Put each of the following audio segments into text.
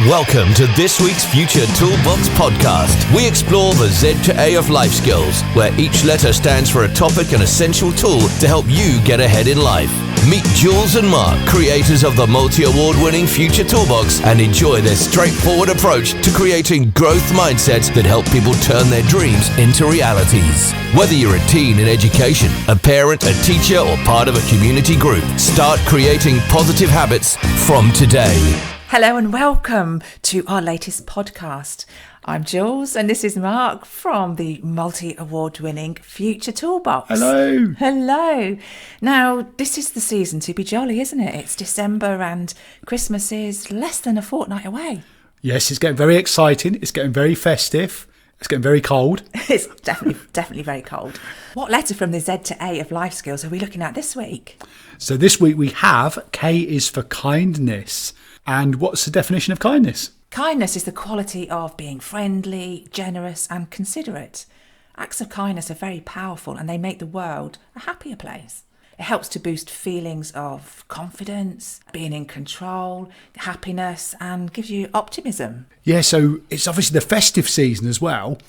Welcome to this week's Future Toolbox podcast. We explore the Z to A of life skills, where each letter stands for a topic and essential tool to help you get ahead in life. Meet Jules and Mark, creators of the multi-award-winning Future Toolbox, and enjoy their straightforward approach to creating growth mindsets that help people turn their dreams into realities. Whether you're a teen in education, a parent, a teacher, or part of a community group, start creating positive habits from today. Hello and welcome to our latest podcast. I'm Jules and this is Mark from the multi-award-winning Future Toolbox. Hello. Hello. Now, this is the season to be jolly, isn't it? It's December and Christmas is less than a fortnight away. Yes, it's getting very exciting. It's getting very festive. It's getting very cold. It's definitely very cold. What letter from the Z to A of life skills are we looking at this week? So this week we have K is for kindness. And what's the definition of kindness? Kindness is the quality of being friendly, generous and considerate. Acts of kindness are very powerful and they make the world a happier place. It helps to boost feelings of confidence, being in control, happiness and gives you optimism. Yeah, so it's obviously the festive season as well.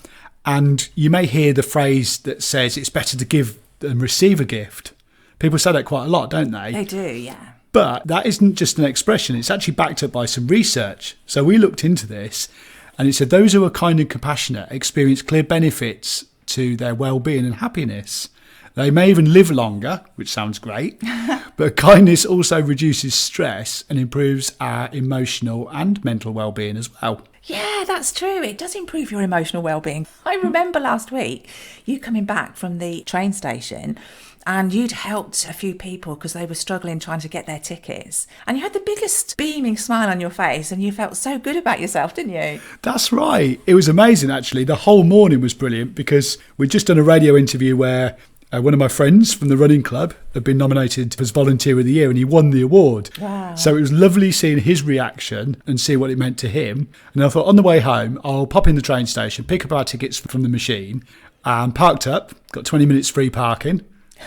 And you may hear the phrase that says it's better to give than receive a gift. People say that quite a lot, don't they? They do, yeah. But that isn't just an expression, it's actually backed up by some research. So we looked into this and it said those who are kind and compassionate experience clear benefits to their well-being and happiness. They may even live longer, which sounds great, but kindness also reduces stress and improves our emotional and mental well-being as well. Yeah, that's true. It does improve your emotional well-being. I remember last week you coming back from the train station and you'd helped a few people because they were struggling trying to get their tickets. And you had the biggest beaming smile on your face and you felt so good about yourself, didn't you? That's right. It was amazing, actually. The whole morning was brilliant because we'd just done a radio interview where one of my friends from the running club had been nominated as Volunteer of the Year and he won the award. Wow. So it was lovely seeing his reaction and see what it meant to him. And I thought on the way home, I'll pop in the train station, pick up our tickets from the machine and parked up, got 20 minutes free parking.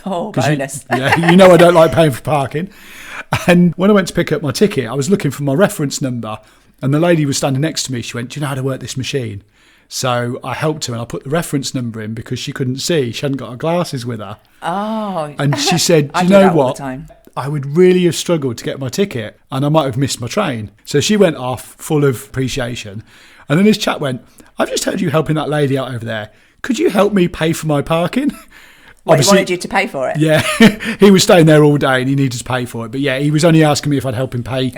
Oh, bonus. You know I don't like paying for parking. And when I went to pick up my ticket, I was looking for my reference number and the lady was standing next to me. She went, "Do you know how to work this machine?" So I helped her and I put the reference number in because she couldn't see. She hadn't got her glasses with her. Oh. And she said, "Do you know what? I would really have struggled to get my ticket and I might have missed my train." So she went off full of appreciation. And then this chap went, "I've just heard you helping that lady out over there. Could you help me pay for my parking?" He wanted you to pay for it? Yeah, he was staying there all day and he needed to pay for it. But yeah, he was only asking me if I'd help him pay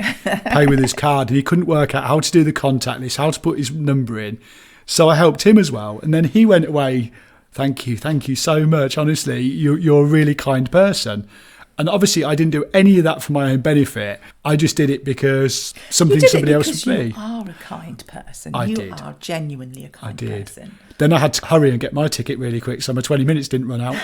with his card. And he couldn't work out how to do the contactless, how to put his number in. So I helped him as well. And then he went away, thank you so much. Honestly, you're a really kind person. And obviously I didn't do any of that for my own benefit. I just did it because somebody else would be. You are a kind person. I you did. are genuinely a kind person. Then I had to hurry and get my ticket really quick, so my 20 minutes didn't run out.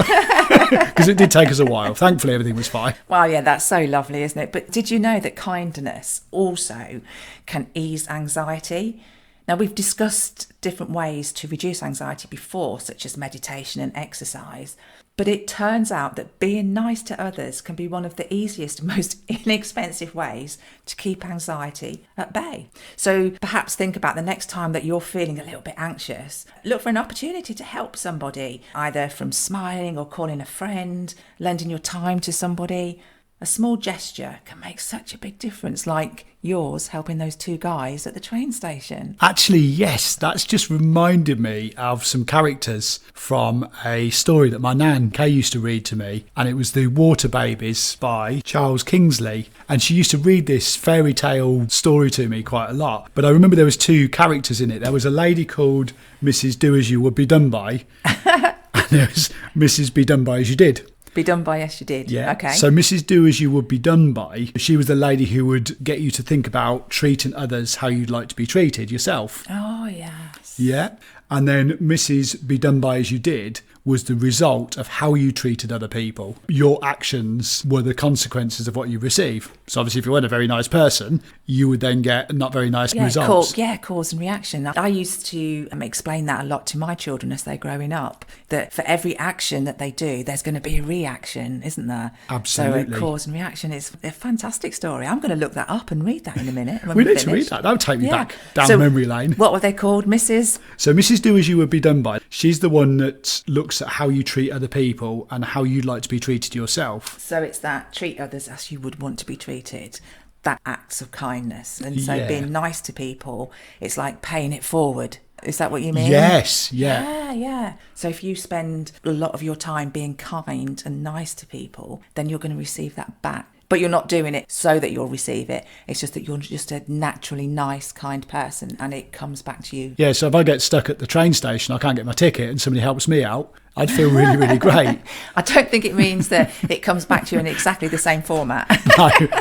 Because it did take us a while. Thankfully, everything was fine. Well, yeah, that's so lovely, isn't it? But did you know that kindness also can ease anxiety? Now, we've discussed different ways to reduce anxiety before, such as meditation and exercise. But it turns out that being nice to others can be one of the easiest, most inexpensive ways to keep anxiety at bay. So perhaps think about the next time that you're feeling a little bit anxious. Look for an opportunity to help somebody, either from smiling or calling a friend, lending your time to somebody. A small gesture can make such a big difference, like yours helping those two guys at the train station. Actually, yes, that's just reminded me of some characters from a story that my nan Kay used to read to me, and it was The Water Babies by Charles Kingsley. And she used to read this fairy tale story to me quite a lot. But I remember there was two characters in it. There was a lady called Mrs. Do As You Would Be Done By, and there was Mrs. Be Done By As You Did. Be done by as you did. Yeah. Okay. So Mrs. Do As You Would Be Done By, she was the lady who would get you to think about treating others how you'd like to be treated yourself. Oh, yes. Yeah. And then Mrs. Be Done By As You Did was the result of how you treated other people. Your actions were the consequences of what you receive. So obviously, if you weren't a very nice person, you would then get not very nice results. Cause and reaction. I used to explain that a lot to my children as they're growing up, that for every action that they do, there's going to be a reaction, isn't there? Absolutely. So cause and reaction is a fantastic story. I'm going to look that up and read that in a minute. We need to read that. That would take me back down memory lane. What were they called, Mrs.? So Mrs. Do As You Would Be Done By. She's the one that looks at how you treat other people and how you'd like to be treated yourself. So it's that treat others as you would want to be treated. That acts of kindness. And so being nice to people, it's like paying it forward. Is that what you mean? Yes, yeah. Yeah. So if you spend a lot of your time being kind and nice to people, then you're going to receive that back. But you're not doing it so that you'll receive it. It's just that you're just a naturally nice, kind person, and it comes back to you. Yeah, so if I get stuck at the train station, I can't get my ticket, and somebody helps me out, I'd feel really, really great. I don't think it means that it comes back to you in exactly the same format.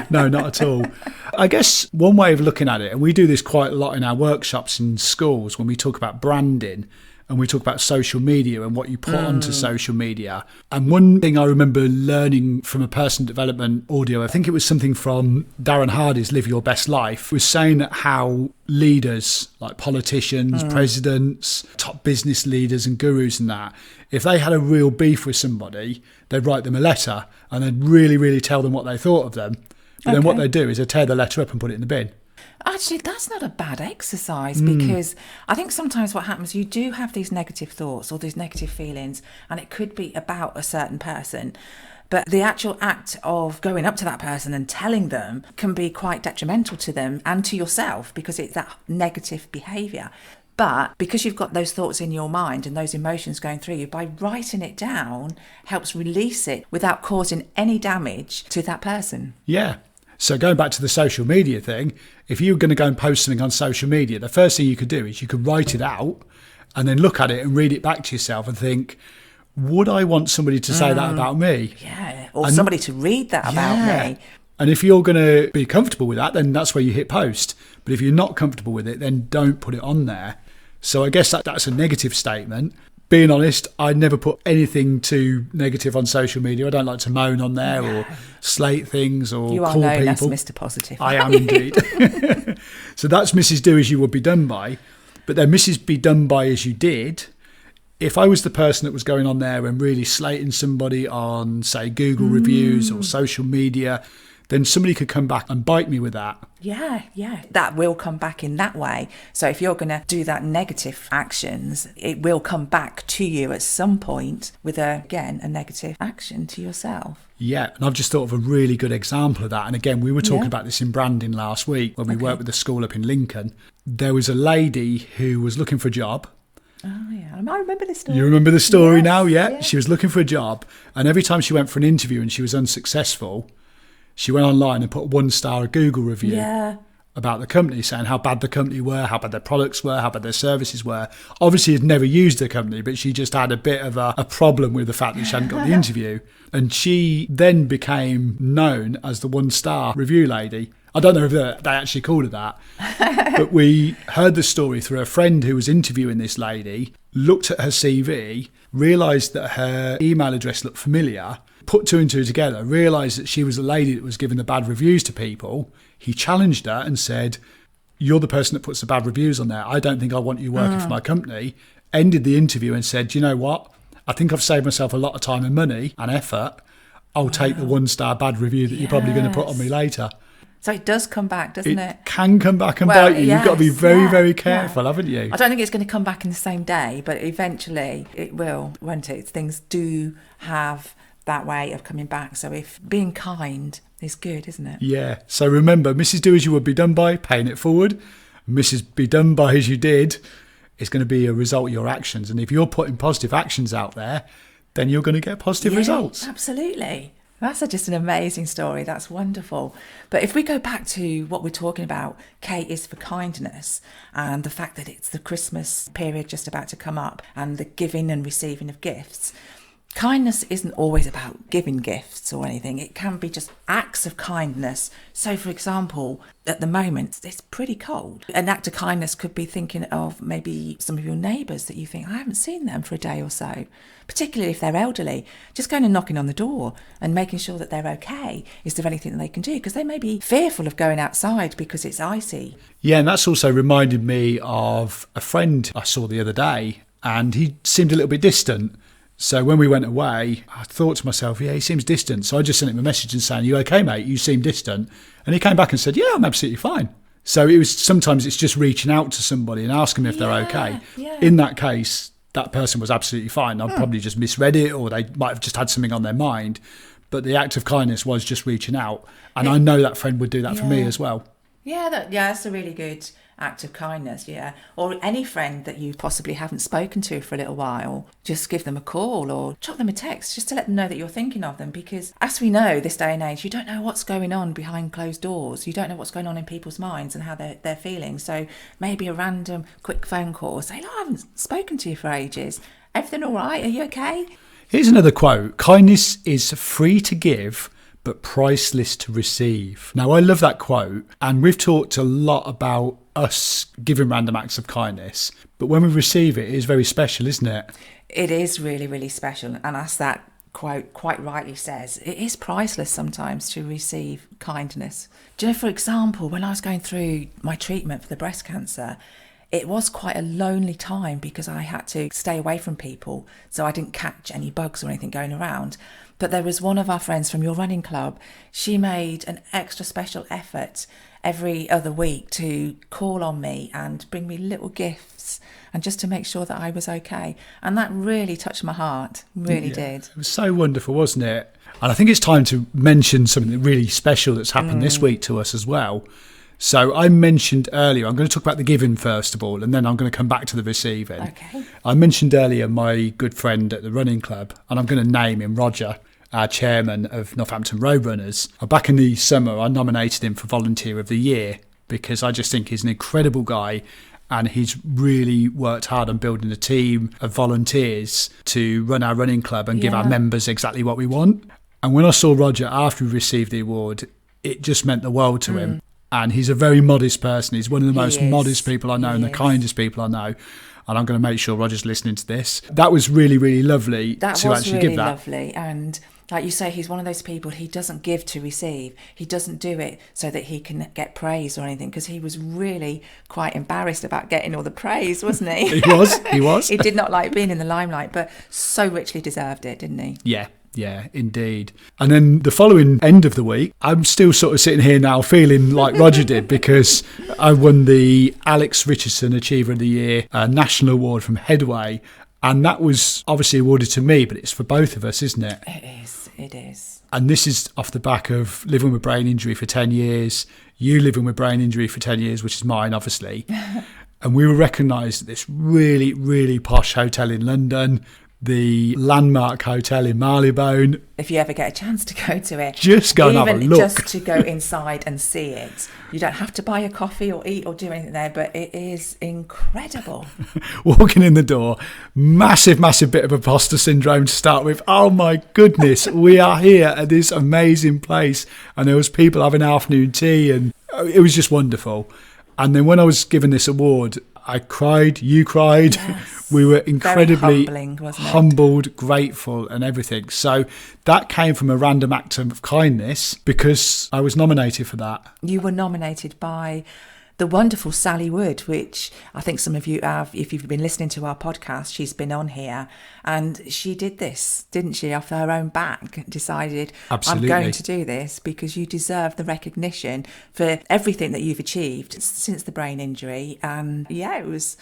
No, not at all. I guess one way of looking at it, and we do this quite a lot in our workshops in schools when we talk about branding, and we talk about social media and what you put onto social media. And one thing I remember learning from a personal development audio, I think it was something from Darren Hardy's Live Your Best Life, was saying that how leaders like politicians, presidents, top business leaders and gurus and that, if they had a real beef with somebody, they'd write them a letter and they'd really, really tell them what they thought of them. But then what they do is they tear the letter up and put it in the bin. Actually, that's not a bad exercise, because I think sometimes what happens, you do have these negative thoughts or these negative feelings, and it could be about a certain person. But the actual act of going up to that person and telling them can be quite detrimental to them and to yourself, because it's that negative behaviour. But because you've got those thoughts in your mind and those emotions going through you, by writing it down helps release it without causing any damage to that person. Yeah. So going back to the social media thing, if you were going to go and post something on social media, the first thing you could do is you could write it out and then look at it and read it back to yourself and think, would I want somebody to say that about me? Yeah, or somebody to read that about me. And if you're going to be comfortable with that, then that's where you hit post. But if you're not comfortable with it, then don't put it on there. So I guess that's a negative statement. Being honest, I never put anything too negative on social media. I don't like to moan on there or slate things or you call are known people. as Mr. Positive. I am indeed. So that's Mrs. Do As You Would Be Done By. But then Mrs. Be Done By As You Did. If I was the person that was going on there and really slating somebody on, say, Google reviews or social media, then somebody could come back and bite me with that. Yeah. That will come back in that way. So if you're going to do that negative actions, it will come back to you at some point with, a negative action to yourself. Yeah, and I've just thought of a really good example of that. And again, we were talking about this in branding last week when we worked with the school up in Lincoln. There was a lady who was looking for a job. Oh, yeah. I remember this story. You remember the story now? Yeah. She was looking for a job. And every time she went for an interview and she was unsuccessful, she went online and put a 1-star Google review about the company, saying how bad the company were, how bad their products were, how bad their services were. Obviously, had never used the company, but she just had a bit of a problem with the fact that she hadn't got the interview. And she then became known as the 1-star review lady. I don't know if they actually called her that, but we heard the story through a friend who was interviewing this lady, looked at her CV, realised that her email address looked familiar, put two and two together, realised that she was a lady that was giving the bad reviews to people. He challenged her and said, "You're the person that puts the bad reviews on there. I don't think I want you working for my company." Ended the interview and said, "You know what? I think I've saved myself a lot of time and money and effort. I'll take the 1-star bad review that you're probably going to put on me later." So it does come back, doesn't it? It can come back and bite you. You've got to be very, very careful, haven't you? I don't think it's going to come back in the same day, but eventually it will, won't it? Things do have that way of coming back. So if being kind is good, isn't it? Yeah. So remember, Mrs. Do As You Would Be Done By, paying it forward. Mrs. Be Done By As You Did is going to be a result of your actions. And if you're putting positive actions out there, then you're going to get positive results. Absolutely. That's just an amazing story. That's wonderful. But if we go back to what we're talking about, K is for kindness, and the fact that it's the Christmas period just about to come up and the giving and receiving of gifts. Kindness isn't always about giving gifts or anything. It can be just acts of kindness. So, for example, at the moment, it's pretty cold. An act of kindness could be thinking of maybe some of your neighbours that you think, I haven't seen them for a day or so, particularly if they're elderly. Just going and knocking on the door and making sure that they're okay. Is there anything that they can do? Because they may be fearful of going outside because it's icy. Yeah, and that's also reminded me of a friend I saw the other day, and he seemed a little bit distant. So when we went away, I thought to myself, yeah, he seems distant. So I just sent him a message and saying, you okay, mate? You seem distant. And he came back and said, yeah, I'm absolutely fine. So sometimes it's just reaching out to somebody and asking them if they're okay. Yeah. In that case, that person was absolutely fine. I've probably just misread it, or they might have just had something on their mind. But the act of kindness was just reaching out. And I know that friend would do that for me as well. Yeah, that's a really good act of kindness, yeah. Or any friend that you possibly haven't spoken to for a little while, just give them a call or drop them a text just to let them know that you're thinking of them. Because as we know, this day and age, you don't know what's going on behind closed doors. You don't know what's going on in people's minds and how they're feeling. So maybe a random quick phone call, say, I haven't spoken to you for ages. Everything all right? Are you okay? Here's another quote. Kindness is free to give, but priceless to receive. Now, I love that quote, and we've talked a lot about us giving random acts of kindness, but when we receive it, it is very special, isn't it? It is really, really special. And as that quote quite rightly says, it is priceless sometimes to receive kindness. Do you know, for example, when I was going through my treatment for the breast cancer, it was quite a lonely time because I had to stay away from people, so I didn't catch any bugs or anything going around. But there was one of our friends from your running club. She made an extra special effort every other week to call on me and bring me little gifts and just to make sure that I was okay. And that really touched my heart, really did. It was so wonderful, wasn't it? And I think it's time to mention something really special that's happened this week to us as well. So I mentioned earlier, I'm going to talk about the giving first of all, and then I'm going to come back to the receiving. Okay. I mentioned earlier my good friend at the running club, and I'm going to name him Roger, our chairman of Northampton Road Runners. Back in the summer, I nominated him for Volunteer of the Year because I just think he's an incredible guy, and he's really worked hard on building a team of volunteers to run our running club and give our members exactly what we want. And when I saw Roger after we received the award, it just meant the world to him. And he's a very modest person. He's one of the most modest people I know and the kindest people I know. And I'm going to make sure Roger's listening to this. That was really, really lovely to actually give that. That was really lovely. And like you say, he's one of those people, he doesn't give to receive. He doesn't do it so that he can get praise or anything, because he was really quite embarrassed about getting all the praise, wasn't he? He was. He did not like being in the limelight, but so richly deserved it, didn't he? Yeah, indeed. And then the following end of the week, I'm still sort of sitting here now feeling like Roger did, because I won the Alex Richardson Achiever of the Year National Award from Headway. And that was obviously awarded to me, but it's for both of us, isn't it? It is. And this is off the back of living with brain injury for 10 years, you living with brain injury for 10 years, which is mine, obviously. And we were recognised at this really, really posh hotel in London, the Landmark Hotel in Marylebone. If you ever get a chance to go to it, just go and have a look. Just to go inside and see it. You don't have to buy a coffee or eat or do anything there, but it is incredible. Walking in the door, massive bit of imposter syndrome to start with. Oh my goodness, we are here at this amazing place. And there was people having afternoon tea, and it was just wonderful. And then when I was given this award, I cried, you cried. Yes. We were incredibly humbled, grateful and everything. So that came from a random act of kindness because I was nominated for that. You were nominated by the wonderful Sally Wood, which I think some of you have, if you've been listening to our podcast, she's been on here. And she did this, didn't she, off her own back, decided, Absolutely. I'm going to do this because you deserve the recognition for everything that you've achieved since the brain injury. And yeah, it was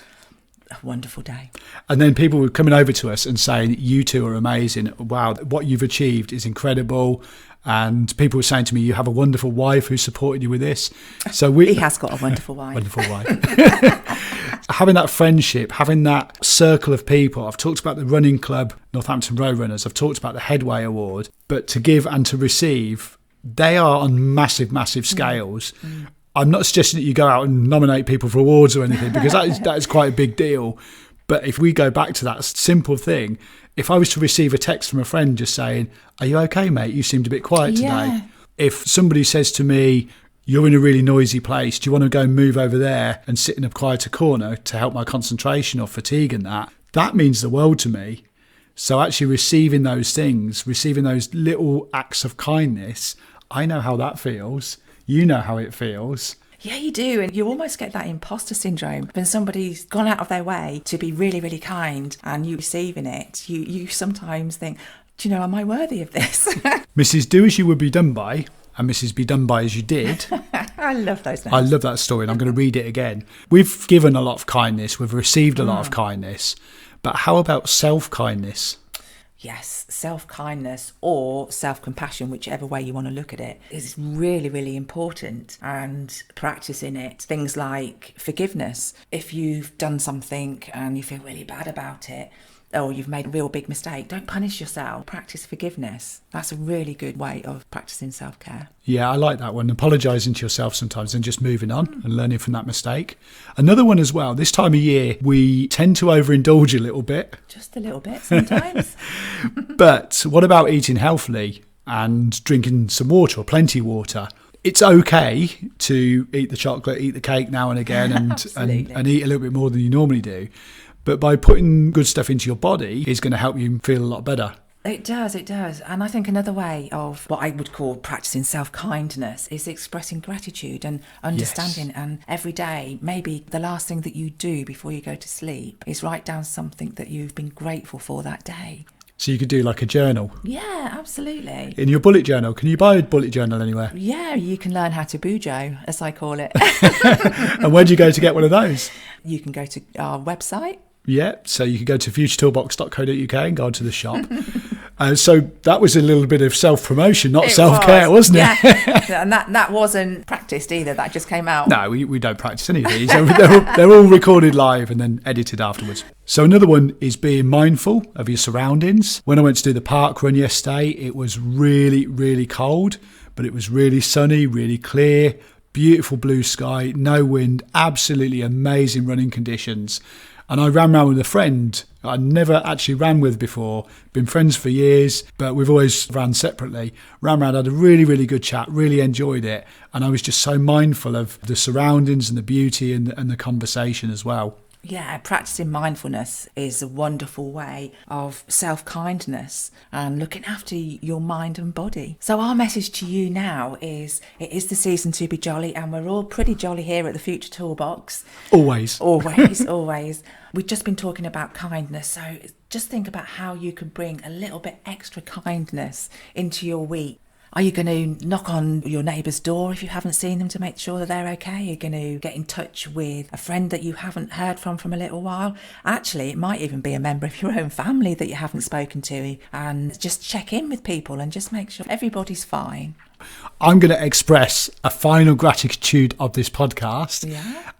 a wonderful day. And then people were coming over to us and saying, you two are amazing. Wow, what you've achieved is incredible. And people were saying to me, you have a wonderful wife who supported you with this. So he has got a wonderful wife. Wonderful wife. Having that friendship, having that circle of people. I've talked about the running club, Northampton Road Runners. I've talked about the Headway Award. But to give and to receive, they are on massive scales. I'm not suggesting that you go out and nominate people for awards or anything, because that is quite a big deal. But if we go back to that simple thing, if I was to receive a text from a friend just saying, "Are you okay, mate? You seemed a bit quiet today." If somebody says to me, "You're in a really noisy place, do you want to go and move over there and sit in a quieter corner to help my concentration or fatigue and that means the world to me. So actually receiving those things, receiving those little acts of kindness, I know how that feels. You know how it feels. Yeah, you do. And you almost get that imposter syndrome when somebody's gone out of their way to be really, really kind and you receiving it. You sometimes think, do you know, am I worthy of this? Mrs. Do as you would be done by, and Mrs. Be done by as you did. I love those names. I love that story, and I'm going to read it again. We've given a lot of kindness. We've received a lot of kindness. But how about self-kindness? Yes, self-kindness or self-compassion, whichever way you want to look at it, is really, really important. And practicing it, things like forgiveness. If you've done something and you feel really bad about it, or you've made a real big mistake, don't punish yourself. Practice forgiveness. That's a really good way of practicing self-care. Yeah, I like that one. Apologising to yourself sometimes and just moving on and learning from that mistake. Another one as well, this time of year, we tend to overindulge a little bit. Just a little bit sometimes. But what about eating healthily and drinking some water or plenty of water? It's okay to eat the chocolate, eat the cake now and again and eat a little bit more than you normally do. But by putting good stuff into your body is going to help you feel a lot better. It does. And I think another way of what I would call practicing self-kindness is expressing gratitude and understanding. Yes. And every day, maybe the last thing that you do before you go to sleep is write down something that you've been grateful for that day. So you could do like a journal. Yeah, absolutely. In your bullet journal. Can you buy a bullet journal anywhere? Yeah, you can learn how to bujo, as I call it. And where do you go to get one of those? You can go to our website. Yeah, so you can go to futuretoolbox.co.uk and go to the shop. So that was a little bit of self-promotion, not self-care, wasn't it? Yeah, and that wasn't practiced either. That just came out. No, we don't practice any of these. They're all recorded live and then edited afterwards. So another one is being mindful of your surroundings. When I went to do the park run yesterday, it was really, really cold, but it was really sunny, really clear, beautiful blue sky, no wind, absolutely amazing running conditions. And I ran around with a friend I never actually ran with before, been friends for years, but we've always ran separately. Ran around, had a really, really good chat, really enjoyed it. And I was just so mindful of the surroundings and the beauty and the conversation as well. Yeah, practicing mindfulness is a wonderful way of self-kindness and looking after your mind and body. So our message to you now is, it is the season to be jolly, and we're all pretty jolly here at the Future Toolbox. Always. We've just been talking about kindness, so just think about how you can bring a little bit extra kindness into your week. Are you going to knock on your neighbour's door if you haven't seen them to make sure that they're okay? Are you going to get in touch with a friend that you haven't heard from a little while? Actually, it might even be a member of your own family that you haven't spoken to, and just check in with people and just make sure everybody's fine. I'm going to express a final gratitude of this podcast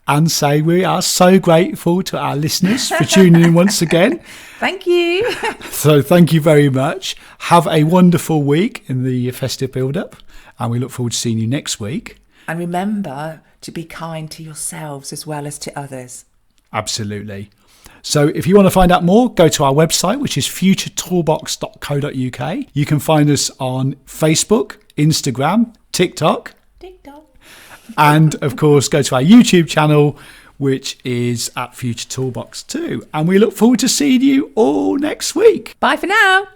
and say we are so grateful to our listeners for tuning in once again. Thank you. So thank you very much. Have a wonderful week in the festive build-up, and we look forward to seeing you next week. And remember to be kind to yourselves as well as to others. Absolutely. So if you want to find out more, go to our website, which is futuretoolbox.co.uk. You can find us on Facebook, Instagram, TikTok. And of course, go to our YouTube channel, which is at Future Toolbox 2. And we look forward to seeing you all next week. Bye for now.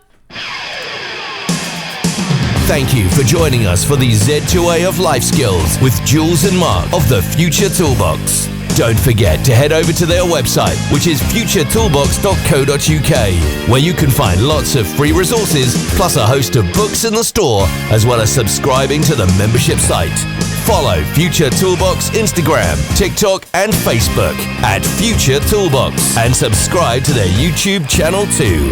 Thank you for joining us for the Z2A of Life Skills with Jules and Mark of the Future Toolbox. Don't forget to head over to their website, which is futuretoolbox.co.uk, where you can find lots of free resources, plus a host of books in the store, as well as subscribing to the membership site. Follow Future Toolbox Instagram, TikTok and Facebook at Future Toolbox, and subscribe to their YouTube channel too.